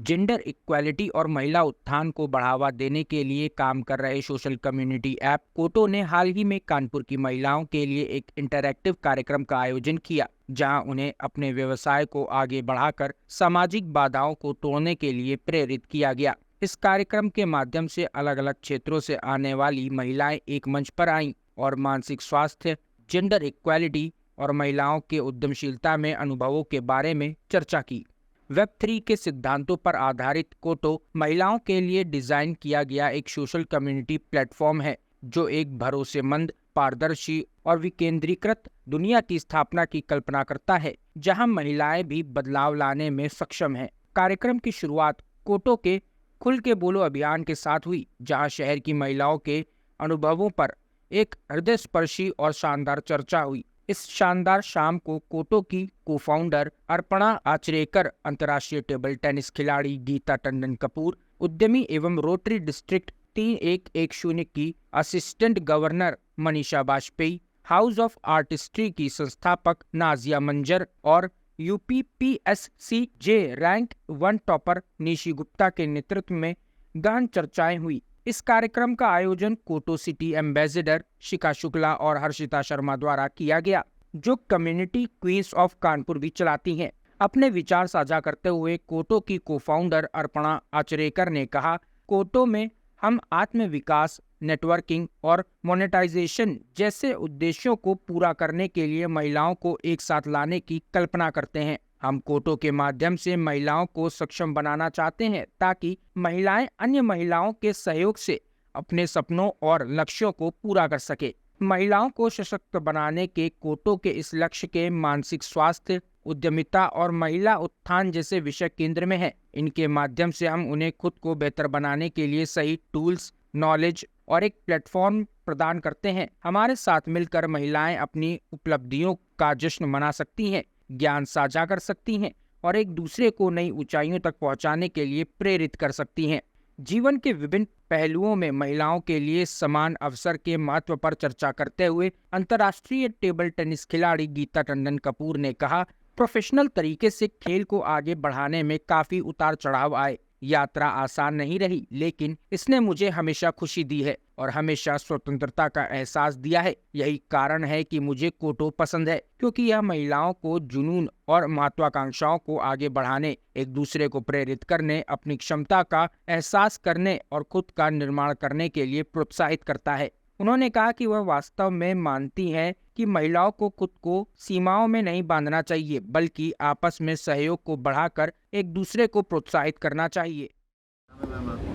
Gender equality और महिला उत्थान को बढ़ावा देने के लिए काम कर रहे सोशल कम्युनिटी ऐप कोटो ने हाल ही में कानपुर की महिलाओं के लिए एक इंटरैक्टिव कार्यक्रम का आयोजन किया, जहां उन्हें अपने व्यवसाय को आगे बढ़ाकर सामाजिक बाधाओं को तोड़ने के लिए प्रेरित किया गया। इस कार्यक्रम के माध्यम से अलग अलग क्षेत्रों से आने वाली महिलाएं एक मंच पर आईं और मानसिक स्वास्थ्य, जेंडर इक्वालिटी और महिलाओं के उद्यमशीलता में अनुभवों के बारे में चर्चा की। वेब3 के सिद्धांतों पर आधारित कोटो महिलाओं के लिए डिजाइन किया गया एक सोशल कम्युनिटी प्लेटफॉर्म है, जो एक भरोसेमंद, पारदर्शी और विकेंद्रीकृत दुनिया की स्थापना की कल्पना करता है, जहां महिलाएं भी बदलाव लाने में सक्षम हैं। कार्यक्रम की शुरुआत कोटो के खुल के बोलो अभियान के साथ हुई, जहां शहर की महिलाओं के अनुभवों पर एक हृदयस्पर्शी और शानदार चर्चा हुई। इस शानदार शाम को कोटो की को-फाउंडर अर्पणा आचरेकर, अंतर्राष्ट्रीय टेबल टेनिस खिलाड़ी गीता टंडन कपूर, उद्यमी एवं रोटरी डिस्ट्रिक्ट 3110 की assistant governor Manisha Vajpayee, house of artistry की संस्थापक नाजिया मंजर और UPPSCJ rank 1 topper Nishi Gupta के नेतृत्व में गहन चर्चाएं हुई। इस कार्यक्रम का आयोजन कोटो सिटी एम्बेसडर शिखा शुक्ला और हर्षिता शर्मा द्वारा किया गया, जो कम्युनिटी क्वींस ऑफ कानपुर भी चलाती हैं। अपने विचार साझा करते हुए कोटो की को-फाउंडर अर्पणा आचरेकर ने कहा, कोटो में हम आत्म विकास, नेटवर्किंग और मोनेटाइजेशन जैसे उद्देश्यों को पूरा करने के लिए महिलाओं को एक साथ लाने की कल्पना करते हैं। हम कोटो के माध्यम से महिलाओं को सक्षम बनाना चाहते हैं, ताकि महिलाएं अन्य महिलाओं के सहयोग से अपने सपनों और लक्ष्यों को पूरा कर सके। महिलाओं को सशक्त बनाने के कोटो के इस लक्ष्य के मानसिक स्वास्थ्य, उद्यमिता और महिला उत्थान जैसे विषय केंद्र में है। इनके माध्यम से हम उन्हें खुद को बेहतर बनाने के लिए सही टूल्स, नॉलेज और एक प्लेटफॉर्म प्रदान करते हैं। हमारे साथ मिलकर महिलाएं अपनी उपलब्धियों का जश्न मना सकती हैं, ज्ञान साझा कर सकती हैं और एक दूसरे को नई ऊंचाइयों तक पहुंचाने के लिए प्रेरित कर सकती हैं। जीवन के विभिन्न पहलुओं में महिलाओं के लिए समान अवसर के महत्व पर चर्चा करते हुए अंतर्राष्ट्रीय टेबल टेनिस खिलाड़ी गीता टंडन कपूर ने कहा, प्रोफेशनल तरीके से खेल को आगे बढ़ाने में काफी उतार चढ़ाव आए। यात्रा आसान नहीं रही, लेकिन इसने मुझे हमेशा खुशी दी है और हमेशा स्वतंत्रता का एहसास दिया है। यही कारण है कि मुझे कोटो पसंद है, क्योंकि यह महिलाओं को जुनून और महत्वाकांक्षाओं को आगे बढ़ाने, एक दूसरे को प्रेरित करने, अपनी क्षमता का एहसास करने और खुद का निर्माण करने के लिए प्रोत्साहित करता है। उन्होंने कहा कि वह वास्तव में मानती हैं कि महिलाओं को खुद को सीमाओं में नहीं बांधना चाहिए, बल्कि आपस में सहयोग को बढ़ाकर एक दूसरे को प्रोत्साहित करना चाहिए।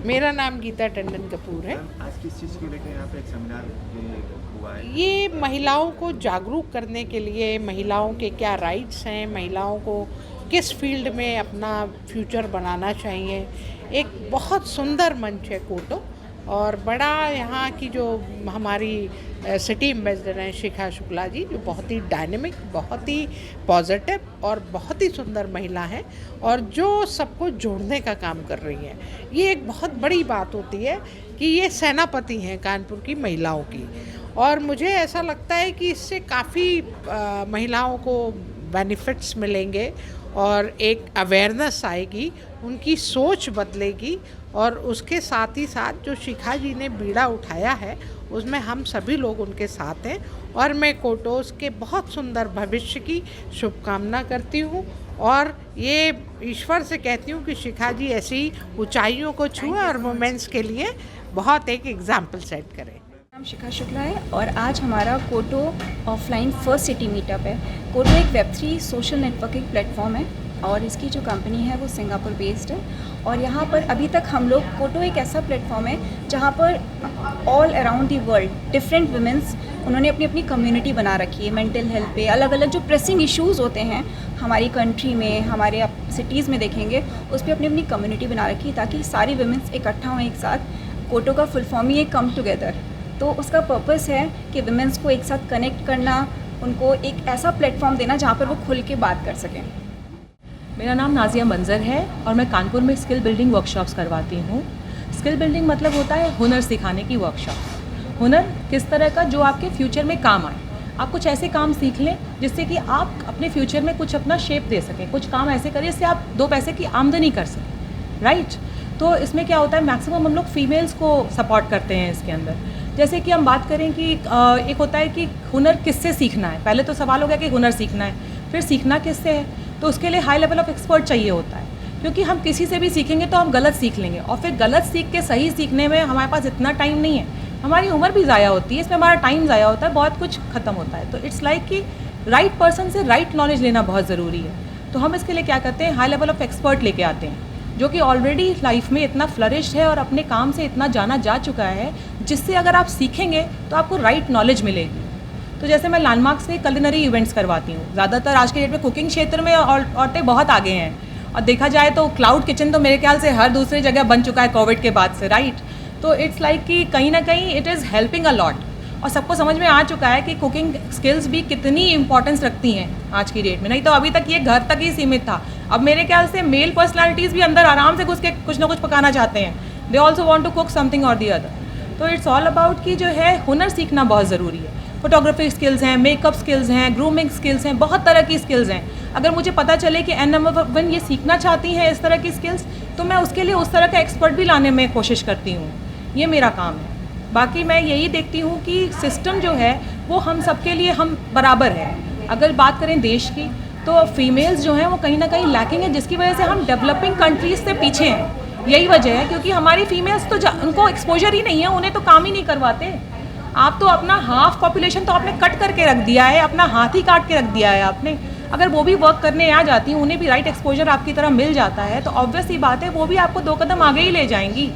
मेरा नाम गीता टंडन कपूर है। आज किस चीज़ को लेकर यहाँ पे एक सेमिनार हुआ है? ये महिलाओं को जागरूक करने के लिए, महिलाओं के क्या राइट्स हैं, महिलाओं को किस फील्ड में अपना फ्यूचर बनाना चाहिए, एक बहुत सुंदर मंच है कोटो। और बड़ा यहाँ की जो हमारी सिटी एम्बेसडर हैं शिखा शुक्ला जी, जो बहुत ही डायनेमिक, बहुत ही पॉजिटिव और बहुत ही सुंदर महिला हैं और जो सबको जोड़ने का काम कर रही हैं। ये एक बहुत बड़ी बात होती है कि ये सेनापति हैं कानपुर की महिलाओं की, और मुझे ऐसा लगता है कि इससे काफ़ी महिलाओं को बेनिफिट्स मिलेंगे और एक अवेयरनेस आएगी, उनकी सोच बदलेगी। और उसके साथ ही साथ जो शिखा जी ने बीड़ा उठाया है, उसमें हम सभी लोग उनके साथ हैं और मैं कोटोस के बहुत सुंदर भविष्य की शुभकामना करती हूँ और ये ईश्वर से कहती हूँ कि शिखा जी ऐसी ऊंचाइयों को छुए और वुमेन्स के लिए बहुत एक एग्जाम्पल सेट करें। नाम शिखा शुक्ला है और आज हमारा कोटो ऑफलाइन फर्स्ट सिटी मीटअप है। कोटो एक वेब3 सोशल नेटवर्किंग प्लेटफॉर्म है और इसकी जो कंपनी है वो सिंगापुर बेस्ड है। और यहाँ पर अभी तक हम लोग, कोटो एक ऐसा प्लेटफॉर्म है जहाँ पर all around the world different women's, उन्होंने अपनी अपनी कम्युनिटी बना रखी है। मेंटल हेल्थ पे अलग अलग जो प्रेसिंग इश्यूज़ होते हैं हमारी कंट्री में, हमारे सिटीज़ में देखेंगे, उस पर अपनी अपनी कम्युनिटी बना रखी है, ताकि सारी वुमेन्स इकट्ठा हों एक साथ। कोटो का फुल फॉर्म ही है कम टुगेदर, तो उसका पर्पस है कि वुमेन्स को एक साथ कनेक्ट करना, उनको एक ऐसा प्लेटफॉर्म देना जहाँ पर वो खुल के बात कर सकें। मेरा नाम नाजिया मंजर है और मैं कानपुर में स्किल बिल्डिंग वर्कशॉप्स करवाती हूँ। स्किल बिल्डिंग मतलब होता है हुनर सिखाने की वर्कशॉप। हुनर किस तरह का, जो आपके फ्यूचर में काम आए। आप कुछ ऐसे काम सीख लें जिससे कि आप अपने फ्यूचर में कुछ अपना शेप दे सकें, कुछ काम ऐसे करें जिससे आप 2 पैसे की आमदनी कर सकें। राइट। तो इसमें क्या होता है, मैक्सिमम हम लोग फीमेल्स को सपोर्ट करते हैं इसके अंदर। जैसे कि हम बात करें कि एक होता है कि हुनर किससे सीखना है। पहले तो सवाल हो गया कि हुनर सीखना है, फिर सीखना किससे है। तो उसके लिए हाई लेवल ऑफ एक्सपर्ट चाहिए होता है, क्योंकि हम किसी से भी सीखेंगे तो हम गलत सीख लेंगे, और फिर गलत सीख के सही सीखने में हमारे पास इतना टाइम नहीं है, हमारी उम्र भी ज़ाया होती है, इसमें हमारा टाइम ज़ाया होता है, बहुत कुछ ख़त्म होता है। तो इट्स लाइक कि राइट पर्सन से राइट नॉलेज लेना बहुत ज़रूरी है। तो हम इसके लिए क्या करते हैं, हाई लेवल ऑफ एक्सपर्ट लेके आते हैं, जो कि ऑलरेडी लाइफ में इतना फ्लरिश्ड है और अपने काम से इतना जाना जा चुका है, जिससे अगर आप सीखेंगे तो आपको राइट नॉलेज मिलेगी। तो जैसे मैं लैंडमार्क से कुलिनरी इवेंट्स करवाती हूँ। ज़्यादातर आज के डेट में कुकिंग क्षेत्र में औरतें बहुत आगे हैं, और देखा जाए तो क्लाउड किचन तो मेरे ख्याल से हर दूसरी जगह बन चुका है कोविड के बाद से, राइट। तो इट्स लाइक कि कहीं ना कहीं it is helping a lot, और सबको समझ में आ चुका है कि कुकिंग स्किल्स भी कितनी इंपॉर्टेंस रखती हैं आज की डेट में। नहीं तो अभी तक ये घर तक ही सीमित था, अब मेरे ख्याल से मेल पर्सनालिटीज़ भी अंदर आराम से घुस के कुछ ना कुछ पकाना चाहते हैं। They also want to cook something और दी अदर। तो इट्स ऑल अबाउट कि जो है हुनर सीखना बहुत ज़रूरी है। फोटोग्राफी स्किल्स हैं, मेकअप स्किल्स हैं, ग्रूमिंग स्किल्स हैं, बहुत तरह की स्किल्स हैं। अगर मुझे पता चले कि एन नंबर 1 ये सीखना चाहती हैं इस तरह की स्किल्स, तो मैं उसके लिए उस तरह का एक्सपर्ट भी लाने में कोशिश करती हूँ। ये मेरा काम है। बाकी मैं यही देखती हूँ कि सिस्टम जो है वो हम सबके लिए हम बराबर है। अगर बात करें देश की, तो फीमेल्स जो हैं वो कहीं ना कहीं लैकिंग है, जिसकी वजह से हम डेवलपिंग कंट्रीज़ से पीछे हैं। यही वजह है, क्योंकि हमारी फीमेल्स तो उनको एक्सपोजर ही नहीं है, उन्हें तो काम ही नहीं करवाते। आप तो अपना हाफ पॉपुलेशन तो आपने कट करके रख दिया है, अपना हाथ ही काट के रख दिया है आपने। अगर वो भी वर्क करने आ जाती हैं, उन्हें भी राइट एक्सपोजर आपकी तरह मिल जाता है, तो ऑब्वियस ही बात है वो भी आपको 2 कदम आगे ही ले जाएंगी।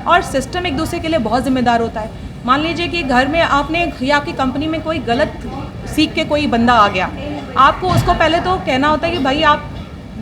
और सिस्टम एक दूसरे के लिए बहुत जिम्मेदार होता है। मान लीजिए कि घर में आपने या आपकी कंपनी में कोई गलत सीख के कोई बंदा आ गया, आपको उसको पहले तो कहना होता है कि भाई आप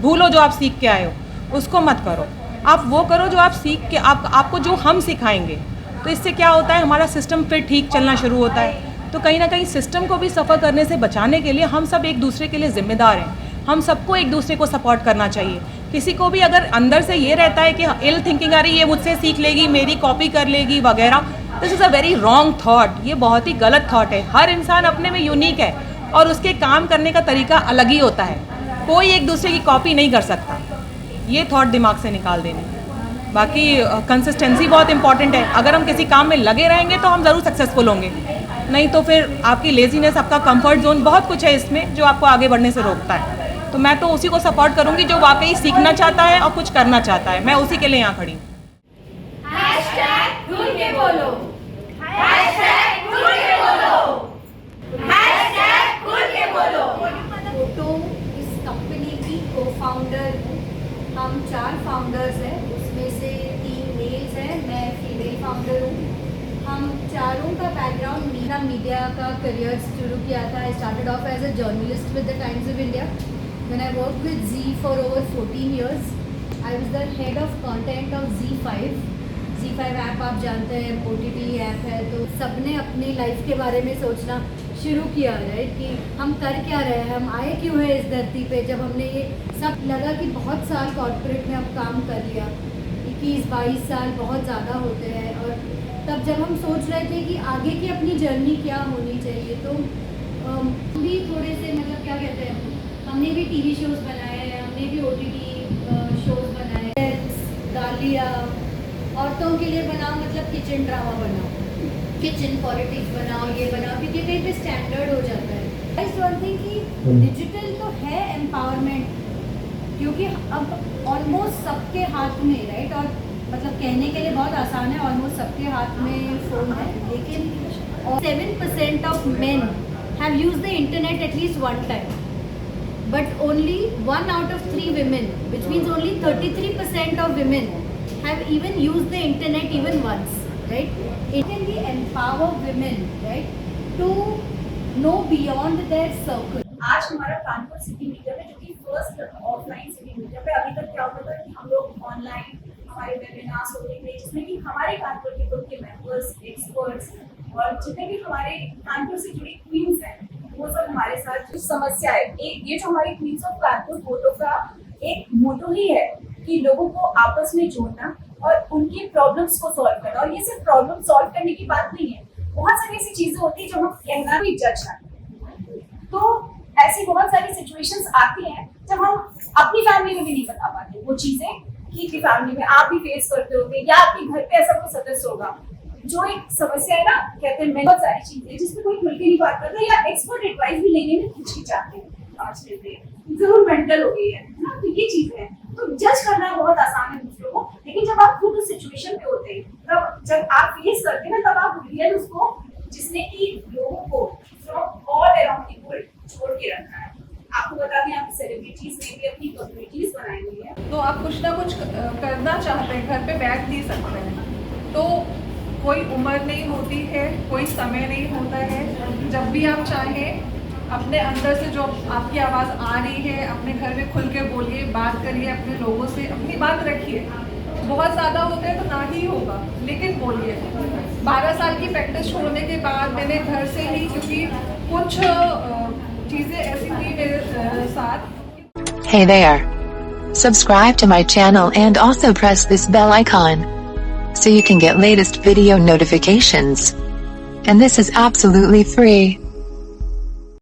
भूलो जो आप सीख के आए हो, उसको मत करो, आप वो करो जो आप सीख के आपको जो हम सिखाएंगे। तो इससे क्या होता है, हमारा सिस्टम फिर ठीक चलना शुरू होता है। तो कहीं ना कहीं सिस्टम को भी सफ़र करने से बचाने के लिए हम सब एक दूसरे के लिए ज़िम्मेदार हैं। हम सबको एक दूसरे को सपोर्ट करना चाहिए। किसी को भी अगर अंदर से ये रहता है कि इल थिंकिंग आ रही है, ये मुझसे सीख लेगी, मेरी कॉपी कर लेगी वगैरह, this is a very wrong thought. ये बहुत ही गलत थॉट है। हर इंसान अपने में यूनिक है और उसके काम करने का तरीका अलग ही होता है। कोई एक दूसरे की कॉपी नहीं कर सकता। ये थॉट दिमाग से निकाल देने। बाकी कंसिस्टेंसी बहुत इंपॉर्टेंट है। अगर हम किसी काम में लगे रहेंगे तो हम ज़रूर सक्सेसफुल होंगे, नहीं तो फिर आपकी लेजीनेस, आपका कंफर्ट जोन, बहुत कुछ है इसमें जो आपको आगे बढ़ने से रोकता है। तो मैं तो उसी को सपोर्ट करूंगी जो वाकई सीखना चाहता है और कुछ करना चाहता है। मैं उसी के लिए यहाँ खड़ी हूँ। ढूंढ के बोलो, खुल के बोलो। फोटो इस कंपनी की को-फाउंडर हूँ। हम 4 फाउंडर्स हैं, उसमें से 3 मेल्स हैं, मैं फीमेल फाउंडर हूँ। हम चारों का बैकग्राउंड मीडिया का करियर शुरू किया था। I started off as a journalist with the Times of India. When I work with Zee for over 14 years, I was the head of content of Z5 app आप जानते हैं, OTT app है। तो सबने अपनी लाइफ के बारे में सोचना शुरू किया, राइट, कि हम कर क्या रहे हैं, हम आए क्यों हैं इस धरती पे। जब हमने ये सब लगा कि बहुत साल कॉर्पोरेट में अब काम कर लिया, 21-22 साल बहुत ज़्यादा होते हैं, और तब जब हम सोच रहे थे कि आगे की अपनी जर्नी क्या होनी चाहिए, तो भी थोड़े से मतलब क्या कहते हैं, हमने भी TV शोज़ बनाए हैं, हमने भी OTT शोज़ बनाए हैं। गालिया औरतों के लिए बनाओ, मतलब किचन ड्रामा बनाओ, किचन पॉलिटिक्स बनाओ, ये बनाओ, क्योंकि कहीं पे स्टैंडर्ड हो जाता है। इस वन थिंग कि डिजिटल तो है एम्पावरमेंट, क्योंकि अब ऑलमोस्ट सबके हाथ में, राइट, और मतलब कहने के लिए बहुत आसान है, ऑलमोस्ट सबके हाथ में फ़ोन है, लेकिन 7% of men have used the internet at least one time, but only 1 out of 3 women, which means only 33% of women have even used the internet even once, right? It can be empower women, right, to know beyond their circle. आज हमारा Kanpur city meetup है, जो कि first offline city meetup है। अभी तक क्या होता था कि हम लोग ऑनलाइन हमारे वेबिनार्स होते थे, जिसमें कि हमारे कानपुर के ग्रुप के मेंबर्स, एक्सपर्ट्स और जितने भी हमारे कानपुर से जुड़ी क्वींस हैं, वो सब हमारे साथ। जो समस्या है, ये जो हमारी क्वींस ऑफ कानपुर फोटो का एक मोटो ही है कि लोगों को आपस में जोड़ना और उनकी प्रॉब्लम्स को सॉल्व करना। और ये सिर्फ प्रॉब्लम सॉल्व करने की बात नहीं है, बहुत सारी ऐसी चीजें होती है जो हम कहना भी जज करते हैं। तो ऐसी बहुत सारी सिचुएशंस आती हैं जब हम अपनी फैमिली में भी नहीं बता पाते वो चीजें की फैमिली में आप भी फेस करते होंगे या आपके घर पे ऐसा कोई सदस्य होगा जो एक समस्या है ना, कहते हैं बहुत सारी चीजें जिसमें कोई खुल के नहीं बात करता या एक्सपर्ट एडवाइस भी लेने में हिचकिचाते हैं आज के दिन, जरूर मेंटल हो गई है ना। तो ये चीज है, तो जज करना बहुत आसान है दूसरों को, लेकिन जब आप खुद उस सिचुएशन पे होते हैं, तब जब आप फेस करते हैं ना, तब आप रियल उसको, जिसने कि लोगों को from all around the world छोड़ के रखा है। आपको बता दें, आप सेलिब्रिटीज ने भी अपनी कम्युनिटीज बनाई हुई है, तो आप कुछ ना कुछ करना चाहते हैं, घर पे बैठ नहीं सकते हैं, तो कोई उम्र नहीं होती है, कोई समय नहीं होता है। जब भी आप चाहें अपने अंदर से जो आपकी आवाज़ आ रही है, अपने घर में खुल के बोलिए, बात करिए, अपने लोगों से अपनी बात रखिए। बहुत ज़्यादा होते हैं तो ना ही होगा, लेकिन बोलिए। 12 साल की प्रैक्टिस छोड़ने के बाद मैंने घर से ही, क्योंकि कुछ चीज़ें ऐसी हुई मेरे साथ। Hey there. Subscribe to my channel and also press this bell icon so you can get latest video notifications. And this is absolutely free.